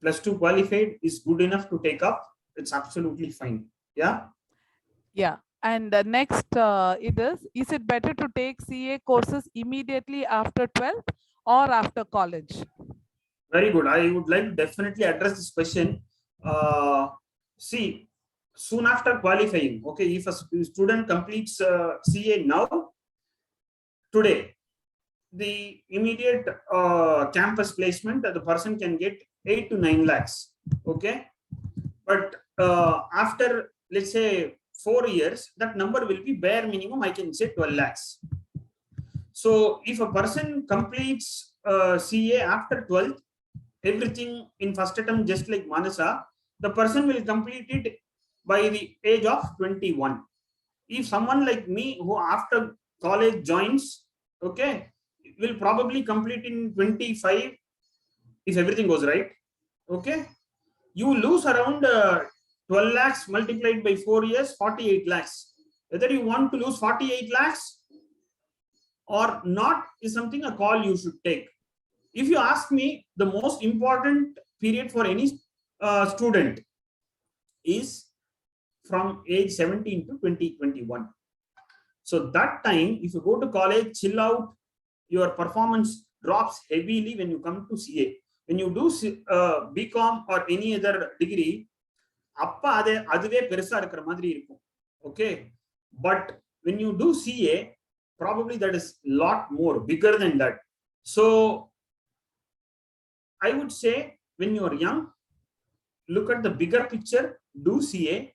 +2 qualified is good enough to take up. It's absolutely fine. Yeah. Yeah. And next, is it better to take CA courses immediately after 12th or after college? Very good. I would like to definitely address this question. See, soon after qualifying, okay, if a student completes CA now, today, the immediate campus placement, the person can get 8 to 9 lakhs. Okay, but after, let's say, 4 years, that number will be bare minimum, I can say 12 lakhs. So if a person completes CA after 12th, everything in first attempt, just like Manasa, the person will complete it by the age of 21. If someone like me who after college joins, okay, will probably complete in 25 if everything goes right. Okay, you lose around 12 lakhs multiplied by 4 years, 48 lakhs. Whether you want to lose 48 lakhs or not is something a call you should take. If you ask me, the most important period for any student is from age 17 to 2021. So that time, if you go to college, chill out, your performance drops heavily when you come to CA. When you do BCom or any other degree, okay, but when you do CA, probably that is a lot more bigger than that. So I would say when you are young, look at the bigger picture, do CA.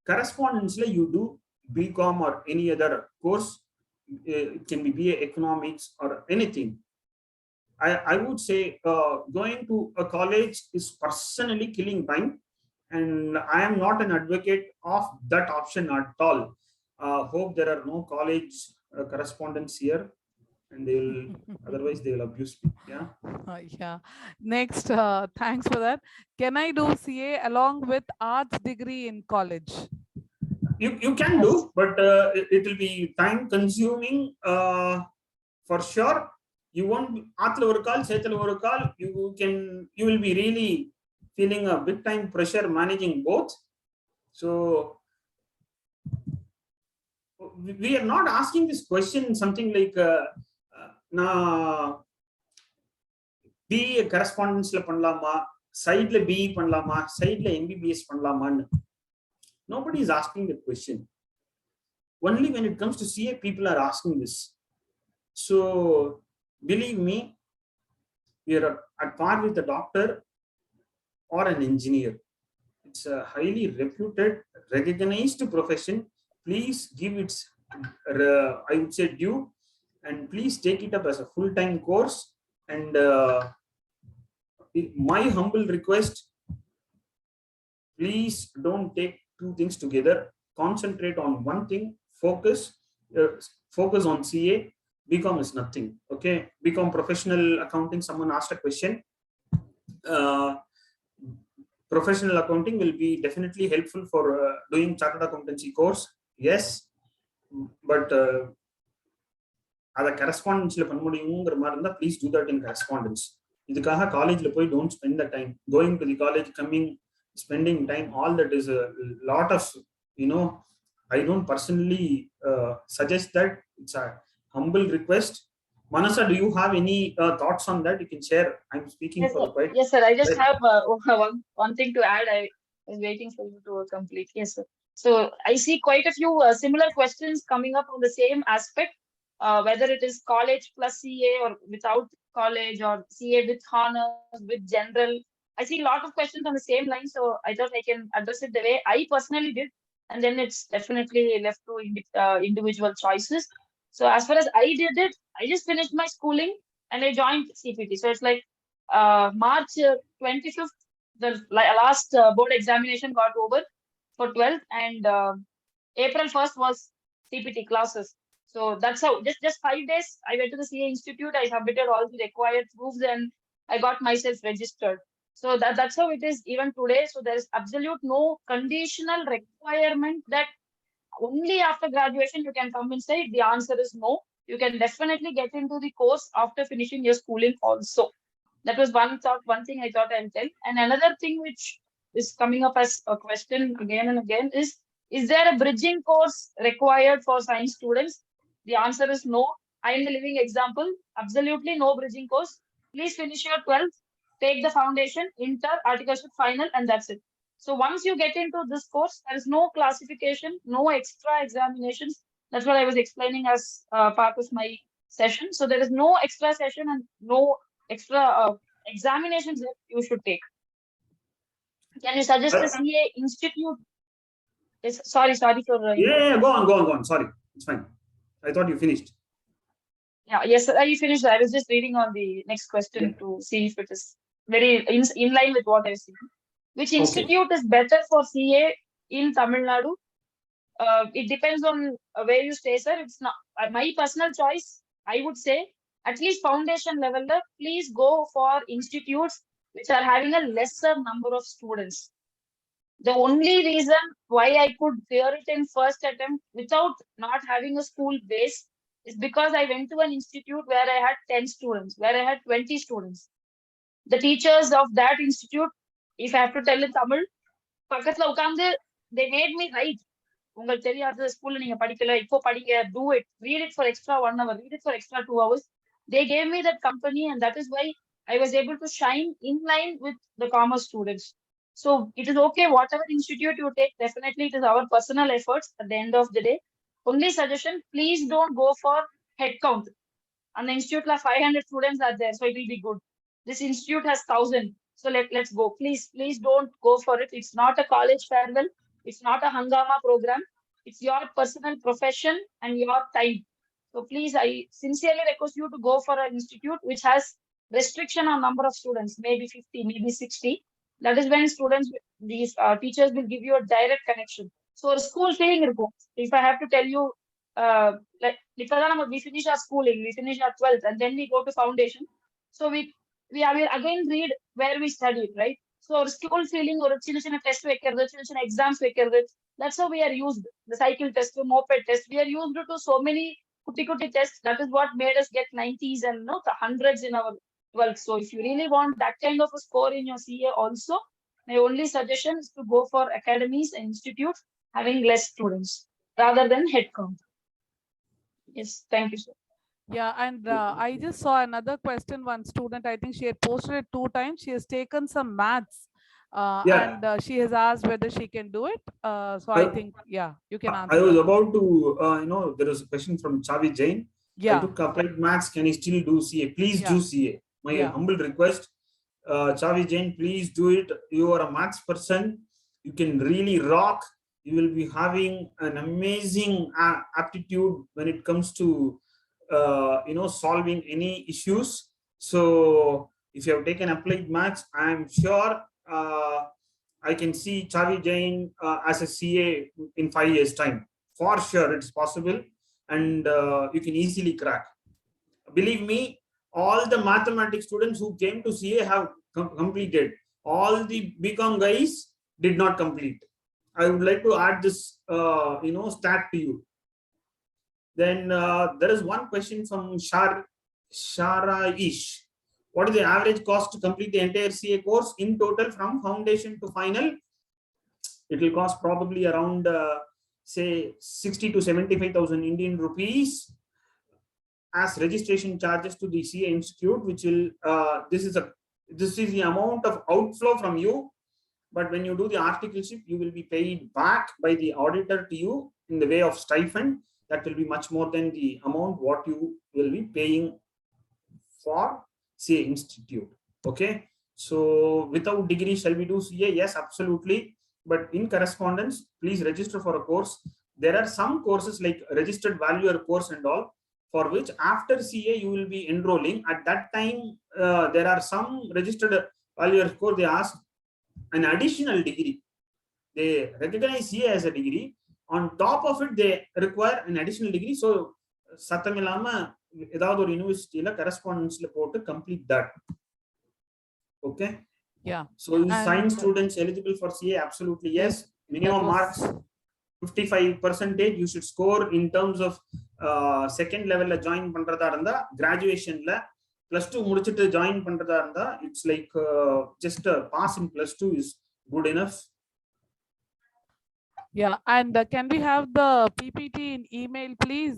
Correspondence, you do BCom or any other course. It can be BA Economics or anything. I would say going to a college is personally killing time, and I am not an advocate of that option at all. Hope there are no college correspondents here, and they will otherwise they will abuse me. Yeah. Yeah. Next, thanks for that. Can I do CA along with arts degree in college? You can do, but it will be time consuming for sure. You won't you will be really feeling a big time pressure managing both. So we are not asking this question something like BA correspondence la pannalama, side la BE pannalama, side la MBBS pannalama. Nobody is asking that question. Only when it comes to CA, people are asking this. So believe me, we are at par with a doctor or an engineer. It's a highly reputed, recognized profession. Please give its, I would say, due, and please take it up as a full-time course. And my humble request, please don't take two things together. Concentrate on one thing. Focus on CA. BCom is nothing. Okay, BCom professional accounting. Someone asked a question. Professional accounting will be definitely helpful for doing chartered accountancy course. Yes, but correspondence please do that in correspondence. College don't spend the time going to the college, coming, spending time. All that is a lot of, I don't personally suggest that. It's a humble request. Manasa, do you have any thoughts on that? You can share. I'm speaking Yes, for sir. quite. Yes, sir. I just have one thing to add. I was waiting for you to complete. Yes, sir. So I see quite a few similar questions coming up on the same aspect, whether it is college plus CA or without college, or CA with honors, with general. I see a lot of questions on the same line, so I thought I can address it the way I personally did, and then it's definitely left to individual choices. So as far as I did it, I just finished my schooling and I joined CPT. So it's like March 25th, the last board examination got over for 12th, and April 1st was CPT classes. So that's how, just 5 days, I went to the CA Institute, I submitted all the required proofs, and I got myself registered. So that's how it is even today. So there is absolute no conditional requirement that only after graduation you can come inside. The answer is no. You can definitely get into the course after finishing your schooling also. That was one thing I thought I'll tell. And another thing which is coming up as a question again and again is there a bridging course required for science students? The answer is no. I am the living example. Absolutely no bridging course. Please finish your 12th, take the foundation, inter, articleship final, and that's it. So once you get into this course, there is no classification, no extra examinations. That's what I was explaining as part of my session. So there is no extra session and no extra examinations that you should take. Can you suggest a CA institute? Yes, sorry for Yeah, go on. Sorry, it's fine. I thought you finished. Yeah, yes, I finished. I was just reading on the next question to see if it is very in line with what I was saying. Which institute is better for CA in Tamil Nadu? It depends on where you stay, sir. It's not my personal choice. I would say at least foundation level, please go for institutes which are having a lesser number of students. The only reason why I could clear it in first attempt without not having a school base is because I went to an institute where I had 10 students, where I had 20 students. The teachers of that institute, if I have to tell in Tamil, பக்கத்துல உட்கார்ந்து they made me write. உங்களுக்கு தெரியாது ஸ்கூல்ல நீங்க படிக்கல இப்போ படிங்க, do it, read it for extra 1 hour, read it for extra 2 hours. They gave me that company, and that is why I was able to shine in line with the commerce students. So it is okay, whatever institute you take, definitely it is our personal efforts at the end of the day. Only suggestion, please don't go for head count. And the institute la 500 students are there, so it will be good. This institute has 1,000, so let's go. Please don't go for it. It's not a college farewell. It's not a hangama program. It's your personal profession and your time. So please, I sincerely request you to go for an institute which has restriction on number of students, maybe 50, maybe 60. That is when students, these teachers will give you a direct connection. So a school feeling இருக்கும். If I have to tell you, like we finish our schooling, we finish our 12th, and then we go to foundation. So we will again read where we studied, right? So our school feeling or சின்ன test வைக்கிறது, சின்ன exams வைக்கிறது, that's how we are used. The cycle test, moped test, we are used to so many kuti tests. That is what made us get 90s and the hundreds in our 12th. So if you really want that kind of a score in your CA also, my only suggestion is to go for academies and institutes having less students rather than head count. Yes, thank you, sir. Yeah, and I just saw another question. One student, I think she had posted it 2 times. She has taken some maths and she has asked whether she can do it. So I think, yeah, you can answer. I was about to, there was a question from Chavi Jain. Yeah. I took applied maths. Can I still do CA? Please do CA. My humble request, Chavi Jain, please do it. You are a maths person. You can really rock. You will be having an amazing aptitude when it comes to solving any issues. So if you have taken applied maths, I am sure I can see Chavi Jain as a CA in 5 years time. For sure, it's possible, and you can easily crack. Believe me, all the mathematics students who came to CA have completed. All the BCom guys did not complete. I would like to add this stat to you. Then there is one question from Shara Ish. What is the average cost to complete the entire CA course in total from foundation to final? It will cost probably around say 60 to 75,000 Indian rupees as registration charges to the CA Institute, which will this is the amount of outflow from you. But when you do the articleship, you will be paid back by the auditor to you in the way of stipend. That will be much more than the amount what you will be paying for CA Institute. Okay. So without degree, shall we do CA? Yes, absolutely. But in correspondence, please register for a course. There are some courses like registered valuer course and all, for which after CA you will be enrolling. At that time, there are some registered valuer course, they ask an additional degree. They recognize CA as a degree. On top of it, they require an additional degree. So சத்தமில்லாம ஏதாவது ஒரு யூனிவர்சிட்டியில கரஸ்பாண்டன்ஸ்ல போட்டு complete that. Okay. Yeah. So is science students eligible for CA? Absolutely yes. Minimum marks 55% you should score in terms of second level join பண்றதா இருந்தா, graduationல +2 முடிச்சிட்டு join பண்றதா இருந்தா, it's like just a pass in +2 is good enough. Yeah, and can we have the PPT in email, please?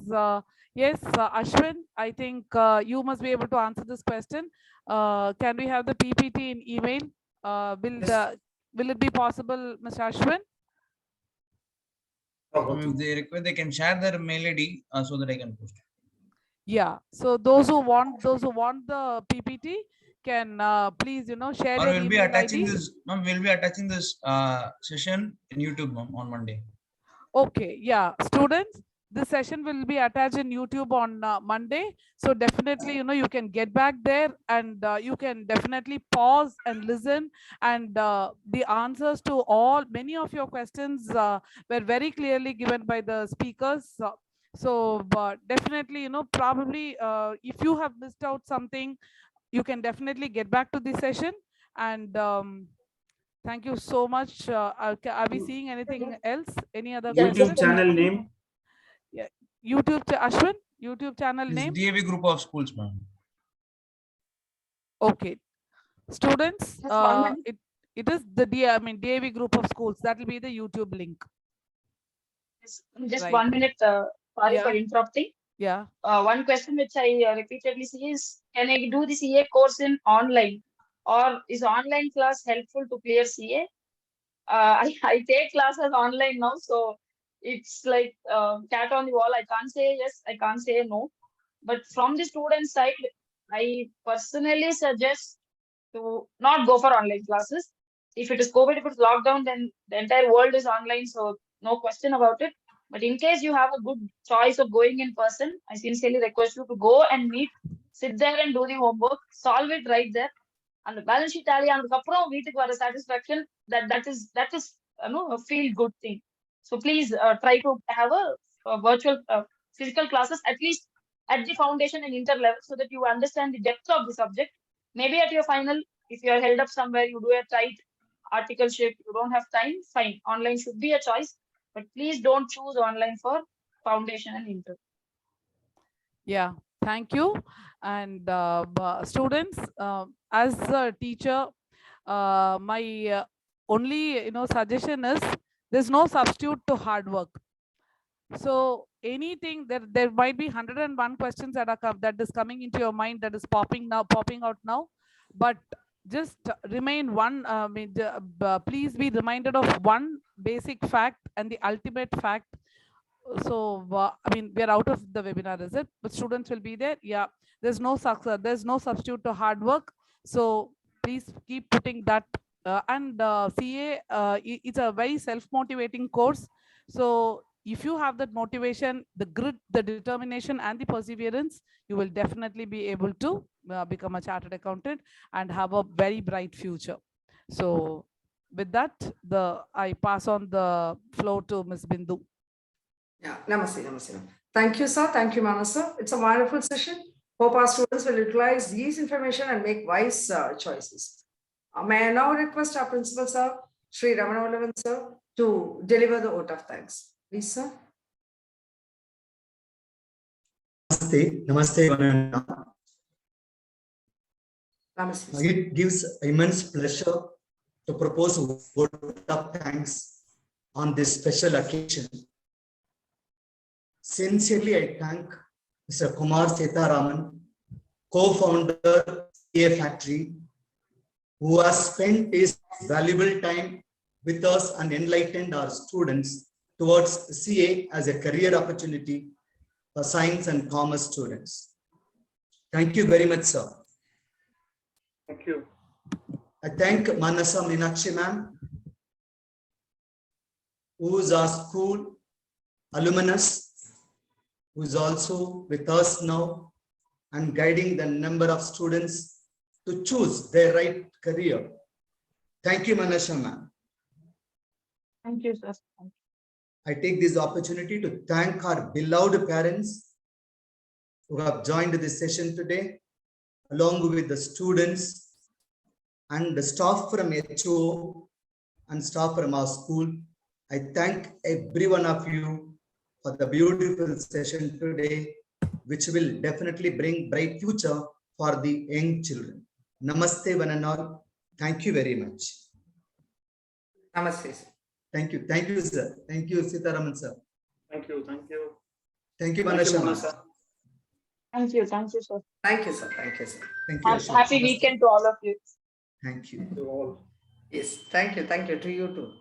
Yes, Ashwin, I think you must be able to answer this question. Can we have the PPT in email? Will it be possible, Mr. Ashwin? If they require, they can share their mail ID so that I can post it. Yeah, so those who want the PPT can please share Or your we'll be email attaching ID. this, ma'am. We'll be attaching this session in YouTube, ma'am, on Monday. Okay, yeah, students, this session will be attached in YouTube on Monday. So definitely, you can get back there and you can definitely pause and listen. And the answers to many of your questions were very clearly given by the speakers. So definitely, probably if you have missed out something, you can definitely get back to the session. And thank you so much. Are we seeing anything else? Any other YouTube question? channel name? Yeah. Ashwin, YouTube channel This name? D.A.V group of schools, ma'am. Okay. Students, Just 1 minute. it is the D.A.V group of schools. That will be the YouTube link. Just Right. 1 minute. Sorry Yeah. for interrupting. Yeah. One question which I repeatedly see is, can I do the CA course in online, or is online class helpful to clear CA? I take classes online now, so it's like cat on the wall. I can't say yes, I can't say no. But from the student side, I personally suggest to not go for online classes. If it is COVID, if it's lockdown, then the entire world is online, so no question about it. But in case you have a good choice of going in person, I sincerely request you to go and meet, sit there and do the homework, solve it right there. And the balance sheet tally and the satisfaction, that is a feel good thing. So please try to have a virtual physical classes at least at the foundation and inter level, so that you understand the depth of the subject. Maybe at your final, if you are held up somewhere, you do a tight articleship, you don't have time, fine. Online should be a choice, but please don't choose online for foundation and inter. Yeah, thank you. And students, as a teacher, my only suggestion is there's no substitute to hard work. So anything there might be 101 questions that is coming into your mind, that is popping out now, but just remain one. Please be reminded of one basic fact and the ultimate fact. So we are out of the webinar, is it? But students will be there. Yeah, there's no substitute to hard work. So please keep putting that. And CA, it's a very self-motivating course. So if you have that motivation, the grit, the determination, and the perseverance, you will definitely be able to become a chartered accountant and have a very bright future. So with that, I pass on the floor to Ms. Bindu. Yeah, namaste, namaste. Thank you, sir. Thank you, Manasa. It's a wonderful session. Hope our students will utilize these information and make wise choices. May I now request our principal, sir, Sri Ramanavallavan, sir, to deliver the vote of thanks. Please, sir. Namaste, namaste, Vanana. Namaste. It gives immense pleasure to propose a vote of thanks on this special occasion. Sincerely, I thank Mr. Kumar Setaraman, co-founder CA Factory, who has spent his valuable time with us and enlightened our students towards CA as a career opportunity for science and commerce students. Thank you very much, sir. Thank you. I thank Manasa Meenakshi ma'am, who is our school alumnus, who is also with us now and guiding the number of students to choose their right career. Thank you, Manasa ma'am. Thank you, sir. I take this opportunity to thank our beloved parents who have joined this session today, along with the students and the staff from HO and staff from our school. I thank every one of you for the beautiful session today, which will definitely bring bright future for the young children. Namaste, one and all. Thank you very much. Namaste, sir. Thank you, sir. Thank you, Sitaraman sir. Thank you. Thank you. Thank you, Thank you, Manasa. Manasa. Thank you, sir. Thank you, sir. Thank you, sir. Thank you. Happy weekend to all of you. Thank you. To all. Yes, thank you. Thank you to you too.